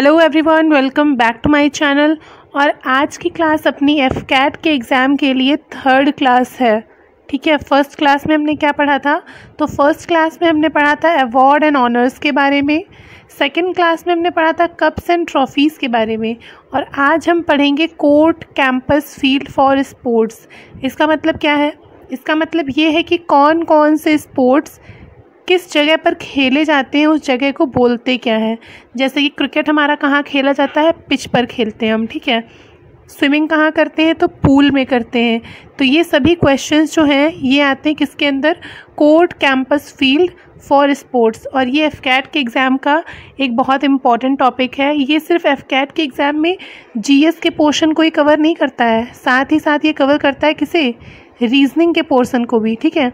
Hello everyone, welcome back to my channel. और आज की क्लास अपनी एफकैट के एग्ज़ाम के लिए थर्ड क्लास है। ठीक है, फर्स्ट क्लास में हमने क्या पढ़ा था? तो फर्स्ट क्लास में हमने पढ़ा था अवार्ड एंड ऑनर्स के बारे में। सेकंड क्लास में हमने पढ़ा था कप्स एंड ट्रॉफीज़ के बारे में। और आज हम पढ़ेंगे court, campus, field for sports. इसका मतलब क्या है? इसका मतलब ये है कि कौन कौन से स्पोर्ट्स किस जगह पर खेले जाते हैं, उस जगह को बोलते क्या है। जैसे कि क्रिकेट हमारा कहाँ खेला जाता है? पिच पर खेलते हैं हम। ठीक है, स्विमिंग कहाँ करते हैं? तो पूल में करते हैं। तो ये सभी क्वेश्चंस जो हैं ये आते हैं किसके अंदर? Court, campus, field for sports. और ये एफकैट के एग्ज़ाम का एक बहुत इंपॉर्टेंट टॉपिक है। ये सिर्फ एफकैट के एग्ज़ाम में जीएस के पोर्शन को ही कवर नहीं करता है, साथ ही साथ ये कवर करता है किसे? रीजनिंग के पोर्शन को भी। ठीक है,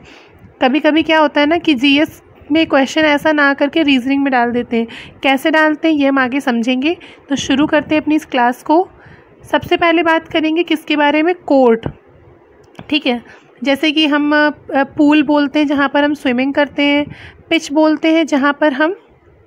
कभी कभी क्या होता है ना कि जीएस में क्वेश्चन ऐसा ना करके रीजनिंग में डाल देते हैं। कैसे डालते हैं ये हम आगे समझेंगे। तो शुरू करते हैं अपनी इस क्लास को। सबसे पहले बात करेंगे किसके बारे में? कोर्ट। ठीक है, जैसे कि हम पूल बोलते हैं जहाँ पर हम स्विमिंग करते हैं, पिच बोलते हैं जहाँ पर हम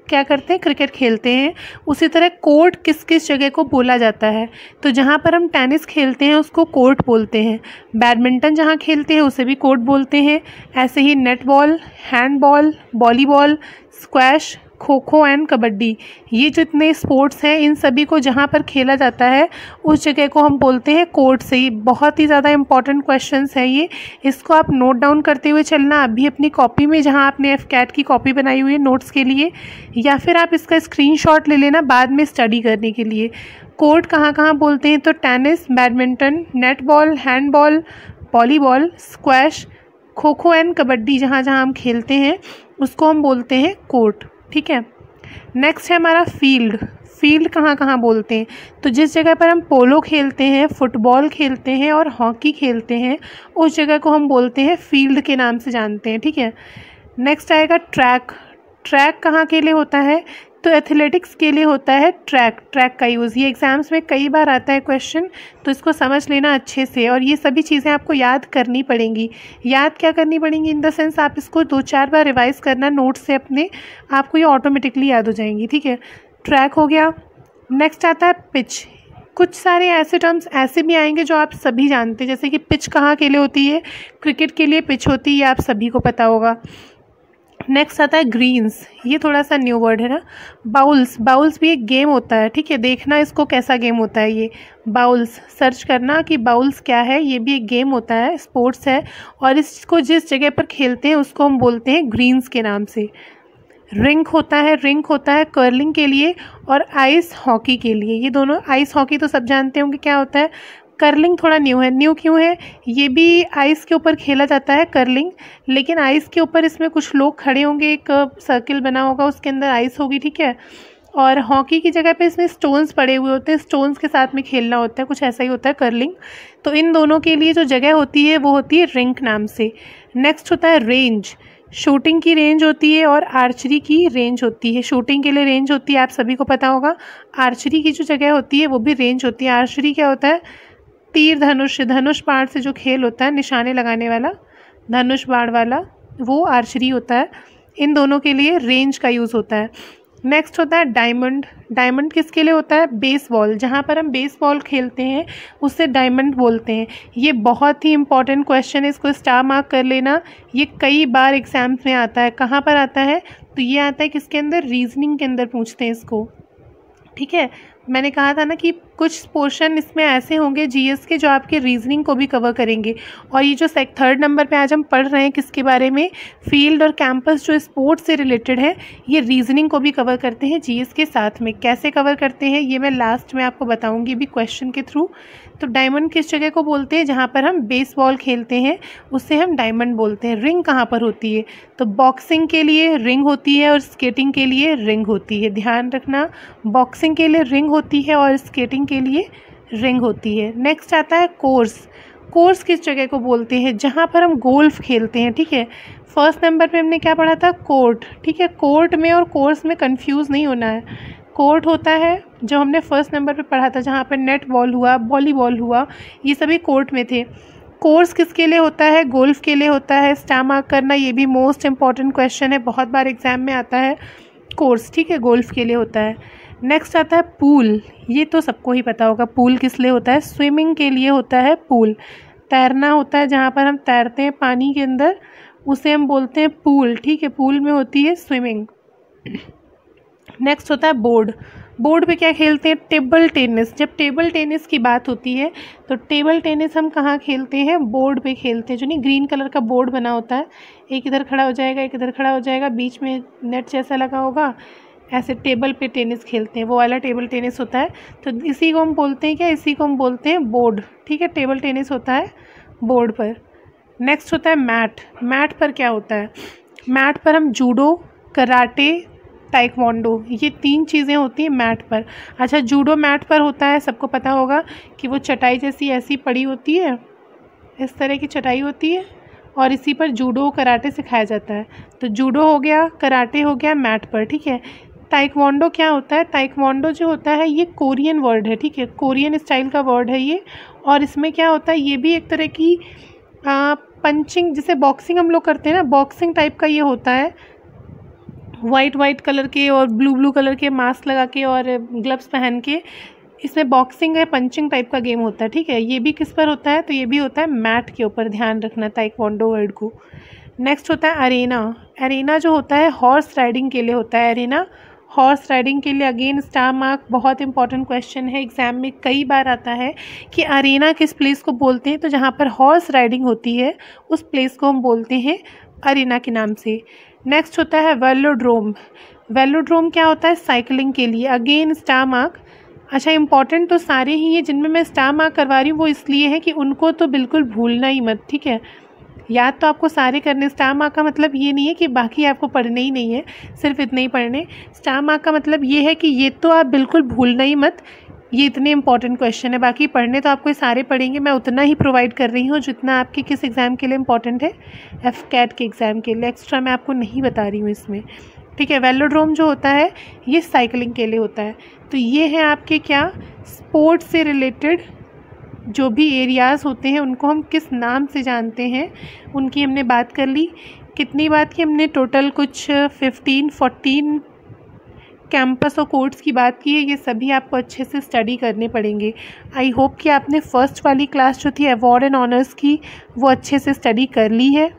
क्या करते हैं? क्रिकेट खेलते हैं। उसी तरह कोर्ट किस किस जगह को बोला जाता है? तो जहाँ पर हम टेनिस खेलते हैं उसको कोर्ट बोलते हैं। बैडमिंटन जहाँ खेलते हैं उसे भी कोर्ट बोलते हैं। ऐसे ही netball, handball, volleyball, squash, kho kho and kabaddi, ये जितने स्पोर्ट्स हैं इन सभी को जहाँ पर खेला जाता है उस जगह को हम बोलते हैं कोर्ट। से ये बहुत ही ज़्यादा इंपॉर्टेंट क्वेश्चंस है ये। इसको आप नोट डाउन करते हुए चलना अभी अपनी कॉपी में, जहाँ आपने एफकैट की कॉपी बनाई हुई है नोट्स के लिए, या फिर आप इसका स्क्रीनशॉट ले लेना बाद में स्टडी करने के लिए। कोर्ट कहाँ कहाँ बोलते हैं? तो tennis, badminton, netball, handball, volleyball, squash, kho kho and kabaddi, जहाँ जहाँ हम खेलते हैं उसको हम बोलते हैं कोर्ट। ठीक है, नेक्स्ट है हमारा फील्ड। फील्ड कहाँ कहाँ बोलते हैं? तो जिस जगह पर हम पोलो खेलते हैं, फुटबॉल खेलते हैं और हॉकी खेलते हैं उस जगह को हम बोलते हैं फील्ड के नाम से जानते हैं। ठीक है, नेक्स्ट आएगा ट्रैक। ट्रैक कहाँ के लिए होता है? तो एथलेटिक्स के लिए होता है ट्रैक। ट्रैक का यूज़ ये एग्ज़ाम्स में कई बार आता है क्वेश्चन, तो इसको समझ लेना अच्छे से। और ये सभी चीज़ें आपको याद करनी पड़ेंगी। याद क्या करनी पड़ेंगी? इन द सेंस आप इसको 2-4 बार रिवाइज करना नोट से अपने, आपको ये ऑटोमेटिकली याद हो जाएंगी। ठीक है, ट्रैक हो गया। नेक्स्ट आता है पिच। कुछ सारे ऐसे टर्म्स ऐसे भी आएंगे जो आप सभी जानते हैं, जैसे कि पिच कहाँ के लिए होती है? क्रिकेट के लिए पिच होती है, आप सभी को पता होगा। नेक्स्ट आता है ग्रीन्स, ये थोड़ा सा न्यू वर्ड है ना। बाउल्स, बाउल्स भी एक गेम होता है। ठीक है, देखना इसको कैसा गेम होता है ये बाउल्स, सर्च करना कि बाउल्स क्या है। ये भी एक गेम होता है, स्पोर्ट्स है, और इसको जिस जगह पर खेलते हैं उसको हम बोलते हैं ग्रीन्स के नाम से। रिंक होता है, रिंक होता है कर्लिंग के लिए और आइस हॉकी के लिए। ये दोनों, आइस हॉकी तो सब जानते होंगे क्या होता है, कर्लिंग थोड़ा न्यू है। न्यू क्यों है? ये भी आइस के ऊपर खेला जाता है कर्लिंग, लेकिन आइस के ऊपर इसमें कुछ लोग खड़े होंगे, एक सर्किल बना होगा, उसके अंदर आइस होगी। ठीक है, और हॉकी की जगह पे इसमें स्टोन्स पड़े हुए होते हैं, स्टोन्स के साथ में खेलना होता है, कुछ ऐसा ही होता है कर्लिंग। तो इन दोनों के लिए जो जगह होती है वो होती है रिंक नाम से। नेक्स्ट होता है रेंज। शूटिंग की रेंज होती है और आर्चरी की रेंज होती है। शूटिंग के लिए रेंज होती है, आप सभी को पता होगा। आर्चरी की जो जगह होती है वो भी रेंज होती है। आर्चरी क्या होता है? तीर धनुष, धनुष बाण से जो खेल होता है, निशाने लगाने वाला, धनुष बाण वाला, वो आर्चरी होता है। इन दोनों के लिए रेंज का यूज़ होता है। नेक्स्ट होता है डायमंड। डायमंड किसके लिए होता है? बेसबॉल, जहाँ पर हम बेसबॉल खेलते हैं उससे डायमंड बोलते हैं। ये बहुत ही इंपॉर्टेंट क्वेश्चन है, इसको स्टार मार्क कर लेना। ये कई बार एग्जाम्स में आता है। कहाँ पर आता है? तो ये आता है किसके अंदर? रीजनिंग के अंदर पूछते हैं इसको। ठीक है, मैंने कहा था ना कि कुछ पोर्शन इसमें ऐसे होंगे जीएस के जो आपके रीजनिंग को भी कवर करेंगे। और ये जो थर्ड नंबर पे आज हम पढ़ रहे हैं किसके बारे में? फील्ड और कैंपस, जो स्पोर्ट्स से रिलेटेड है, ये रीजनिंग को भी कवर करते हैं जीएस के साथ में। कैसे कवर करते हैं ये मैं लास्ट में आपको बताऊंगी भी क्वेश्चन के थ्रू। तो डायमंड किस जगह को बोलते हैं? जहाँ पर हम बेसबॉल खेलते हैं उससे हम डायमंड बोलते हैं। रिंग कहाँ पर होती है? तो बॉक्सिंग के लिए रिंग होती है और स्केटिंग के लिए रिंग होती है। ध्यान रखना, बॉक्सिंग के लिए रिंग होती है और स्केटिंग के लिए रिंग होती है। नेक्स्ट आता है कोर्स। कोर्स किस जगह को बोलते हैं? जहाँ पर हम गोल्फ खेलते हैं। ठीक है, फर्स्ट नंबर पे हमने क्या पढ़ा था? कोर्ट। ठीक है, कोर्ट में और कोर्स में कंफ्यूज नहीं होना है। कोर्ट होता है जो हमने फर्स्ट नंबर पे पढ़ा था, जहाँ पर नेट बॉल हुआ, वॉलीबॉल हुआ, ये सभी कोर्ट में थे। कोर्स किसके लिए होता है? गोल्फ के लिए होता है। स्टार मार्क करना, ये भी मोस्ट इंपॉर्टेंट क्वेश्चन है, बहुत बार एग्जाम में आता है। कोर्स, ठीक है, गोल्फ के लिए होता है। नेक्स्ट आता है पूल। ये तो सबको ही पता होगा पूल किस लिए होता है, स्विमिंग के लिए होता है पूल। तैरना होता है जहाँ पर हम तैरते हैं पानी के अंदर, उसे हम बोलते हैं पूल, ठीक है। पूल में होती है स्विमिंग। नेक्स्ट होता है बोर्ड। बोर्ड पे क्या खेलते हैं, टेबल टेनिस। जब टेबल टेनिस की बात होती है तो टेबल टेनिस हम कहाँ खेलते हैं, बोर्ड पे खेलते हैं। जो नहीं ग्रीन कलर का बोर्ड बना होता है, एक इधर खड़ा हो जाएगा, एक इधर खड़ा हो जाएगा, बीच में नेट जैसा लगा होगा, ऐसे टेबल पे टेनिस खेलते हैं, वो वाला टेबल टेनिस होता है। तो इसी को हम बोलते हैं क्या, इसी को हम बोलते हैं बोर्ड, ठीक है। टेबल टेनिस होता है बोर्ड पर। नेक्स्ट होता है मैट। मैट पर क्या होता है, मैट पर हम जूडो, कराटे, ताइक्वांडो, ये 3 चीज़ें होती हैं मैट पर। अच्छा, जूडो मैट पर होता है, सबको पता होगा कि वो चटाई जैसी ऐसी पड़ी होती है, इस तरह की चटाई होती है, और इसी पर जूडो कराटे सिखाया जाता है। तो जूडो हो गया, कराटे हो गया मैट पर, ठीक है। ताइक्वांडो क्या होता है, ताइक्वांडो जो होता है ये कोरियन वर्ड है, ठीक है, कोरियन स्टाइल का वर्ड है ये। और इसमें क्या होता है, ये भी एक तरह की पंचिंग, जैसे बॉक्सिंग हम लोग करते हैं ना, बॉक्सिंग टाइप का ये होता है। वाइट कलर के और ब्लू कलर के मास्क लगा के और ग्लव्स पहन के, इसमें बॉक्सिंग है, पंचिंग टाइप का गेम होता है, ठीक है। ये भी किस पर होता है, तो ये भी होता है मैट के ऊपर, ध्यान रखना ताइक्वांडो वर्ड को। नेक्स्ट होता है अरेना। अरेना जो होता है हॉर्स राइडिंग के लिए होता है, अरेना हॉर्स राइडिंग के लिए। अगेन स्टार मार्क, बहुत इंपॉर्टेंट क्वेश्चन है, एग्जाम में कई बार आता है कि अरेना किस प्लेस को बोलते हैं, तो जहाँ पर हॉर्स राइडिंग होती है उस प्लेस को हम बोलते हैं अरेना के नाम से। नेक्स्ट होता है वेलोड्रोम। वेलोड्रोम क्या होता है, साइकिलिंग के लिए। Again star mark. अच्छा, इंपॉर्टेंट तो सारे ही हैं, जिनमें मैं स्टार मार्क करवा रही हूँ वो इसलिए है कि उनको तो बिल्कुल भूलना ही मत, ठीक है। याद तो आपको सारे करने, स्टार मार्क का मतलब ये नहीं है कि बाकी आपको पढ़ने ही नहीं है, सिर्फ इतने ही पढ़ने। स्टार मार्क का मतलब ये है कि ये तो आप बिल्कुल भूलना ही मत, ये इतने इंपॉर्टेंट क्वेश्चन है। बाकी पढ़ने तो आपको सारे पढ़ेंगे, मैं उतना ही प्रोवाइड कर रही हूँ जितना आपके किस एग्ज़ाम के लिए इंपॉर्टेंट है, एफकैट के एग्ज़ाम के लिए। एक्स्ट्रा मैं आपको नहीं बता रही हूँ इसमें, ठीक है। वेलोड्रोम जो होता है ये साइकिलिंग के लिए होता है। तो ये है आपके क्या, स्पोर्ट्स से रिलेटेड जो भी एरियाज़ होते हैं उनको हम किस नाम से जानते हैं, उनकी हमने बात कर ली। कितनी बात की हमने, टोटल कुछ 14 कैंपस और कोर्ट्स की बात की है। ये सभी आपको अच्छे से स्टडी करने पड़ेंगे। आई होप कि आपने फर्स्ट वाली क्लास जो थी अवार्ड एंड ऑनर्स की वो अच्छे से स्टडी कर ली है।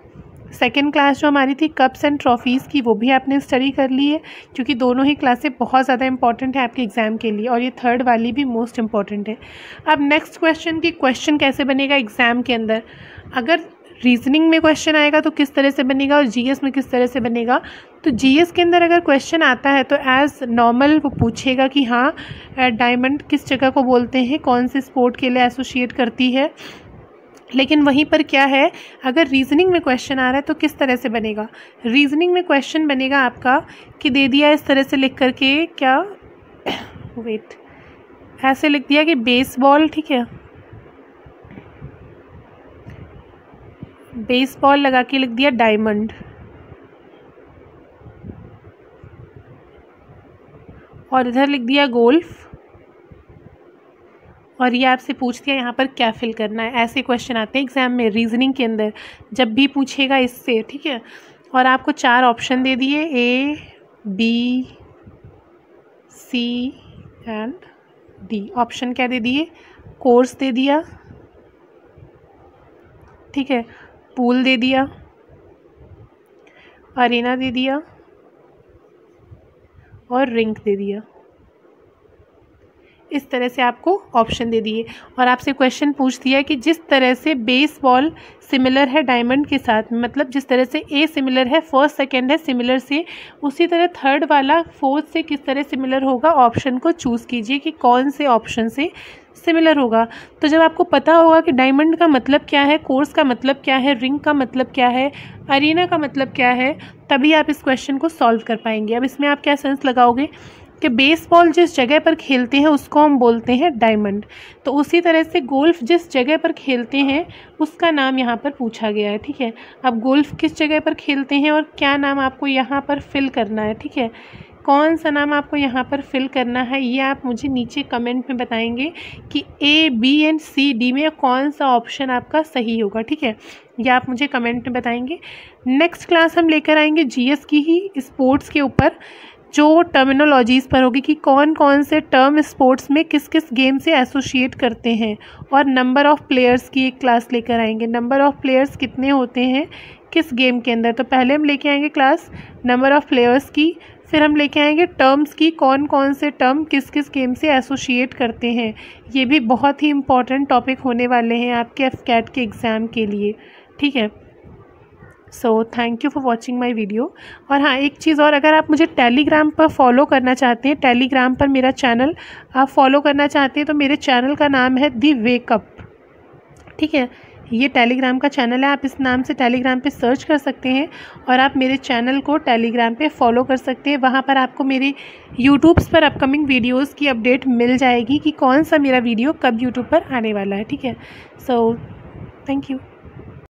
सेकंड क्लास जो हमारी थी कप्स एंड ट्रॉफीज़ की, वो भी आपने स्टडी कर ली है, क्योंकि दोनों ही क्लासें बहुत ज़्यादा इंपॉर्टेंट है आपके एग्ज़ाम के लिए, और ये थर्ड वाली भी मोस्ट इंपॉर्टेंट है। अब नेक्स्ट क्वेश्चन की, क्वेश्चन कैसे बनेगा एग्ज़ाम के अंदर, अगर रीजनिंग में क्वेश्चन आएगा तो किस तरह से बनेगा, और जीएस में किस तरह से बनेगा। तो जीएस के अंदर अगर क्वेश्चन आता है तो एज नॉर्मल वो पूछेगा कि हाँ डायमंड किस जगह को बोलते हैं, कौन से स्पोर्ट के लिए एसोसिएट करती है। लेकिन वहीं पर क्या है, अगर रीजनिंग में क्वेश्चन आ रहा है तो किस तरह से बनेगा। रीजनिंग में क्वेश्चन बनेगा आपका कि दे दिया इस तरह से लिख करके, क्या वेट, ऐसे लिख दिया कि बेसबॉल, ठीक है, बेसबॉल लगा के लिख दिया डायमंड, और इधर लिख दिया गोल्फ, और ये आपसे पूछ दिया यहाँ पर क्या फिल करना है। ऐसे क्वेश्चन आते हैं एग्जाम में रीजनिंग के अंदर, जब भी पूछेगा इससे, ठीक है। और आपको 4 ऑप्शन दे दिए, A B C and D. Option क्या दे दिए, कोर्स दे दिया, ठीक है, पूल दे दिया, अरेना दे दिया, और रिंक दे दिया। इस तरह से आपको ऑप्शन दे दिए, और आपसे क्वेश्चन पूछ दिया कि जिस तरह से बेसबॉल सिमिलर है डायमंड के साथ, मतलब जिस तरह से ए सिमिलर है, फर्स्ट सेकंड है सिमिलर से, उसी तरह थर्ड वाला फोर्थ से किस तरह सिमिलर होगा। ऑप्शन को चूज़ कीजिए कि कौन से ऑप्शन से सिमिलर होगा। तो जब आपको पता होगा कि डायमंड का मतलब क्या है, कोर्स का मतलब क्या है, रिंग का मतलब क्या है, अरीना का मतलब क्या है, तभी आप इस क्वेश्चन को सॉल्व कर पाएंगे। अब इसमें आप क्या सेंस लगाओगे कि बेसबॉल जिस जगह पर खेलते हैं उसको हम बोलते हैं डायमंड, तो उसी तरह से गोल्फ जिस जगह पर खेलते हैं उसका नाम यहाँ पर पूछा गया है, ठीक है। अब गोल्फ किस जगह पर खेलते हैं और क्या नाम आपको यहाँ पर फिल करना है, ठीक है, कौन सा नाम आपको यहाँ पर फिल करना है, ये आप मुझे नीचे कमेंट में बताएंगे कि A B and C D में कौन सा ऑप्शन आपका सही होगा, ठीक है, ये आप मुझे कमेंट में बताएंगे। नेक्स्ट क्लास हम लेकर आएंगे जीएस की ही, स्पोर्ट्स के ऊपर। जो टर्मिनोलॉजीज़ पर होगी कि कौन कौन से टर्म स्पोर्ट्स में किस किस गेम से एसोसिएट करते हैं, और नंबर ऑफ़ प्लेयर्स की एक क्लास लेकर आएंगे। नंबर ऑफ़ प्लेयर्स कितने होते हैं किस गेम के अंदर, तो पहले हम लेके आएंगे क्लास नंबर ऑफ़ प्लेयर्स की, फिर हम लेके आएंगे टर्म्स की, कौन कौन से टर्म किस किस गेम से एसोसिएट करते हैं। ये भी बहुत ही इम्पॉर्टेंट टॉपिक होने वाले हैं आपके एफकैट के एग्ज़ाम के लिए, ठीक है। So thank you for watching my video. और हाँ, एक चीज़ और, अगर आप मुझे टेलीग्राम पर फॉलो करना चाहते हैं, टेलीग्राम पर मेरा चैनल आप फॉलो करना चाहते हैं, तो मेरे चैनल का नाम है दी वेकअप, ठीक है। ये टेलीग्राम का चैनल है, आप इस नाम से टेलीग्राम पे सर्च कर सकते हैं और आप मेरे चैनल को टेलीग्राम पे फॉलो कर सकते हैं। वहाँ पर आपको मेरे यूट्यूब्स पर अपकमिंग वीडियोस की अपडेट मिल जाएगी कि कौन सा मेरा वीडियो कब यूट्यूब पर आने वाला है, ठीक है। So thank you.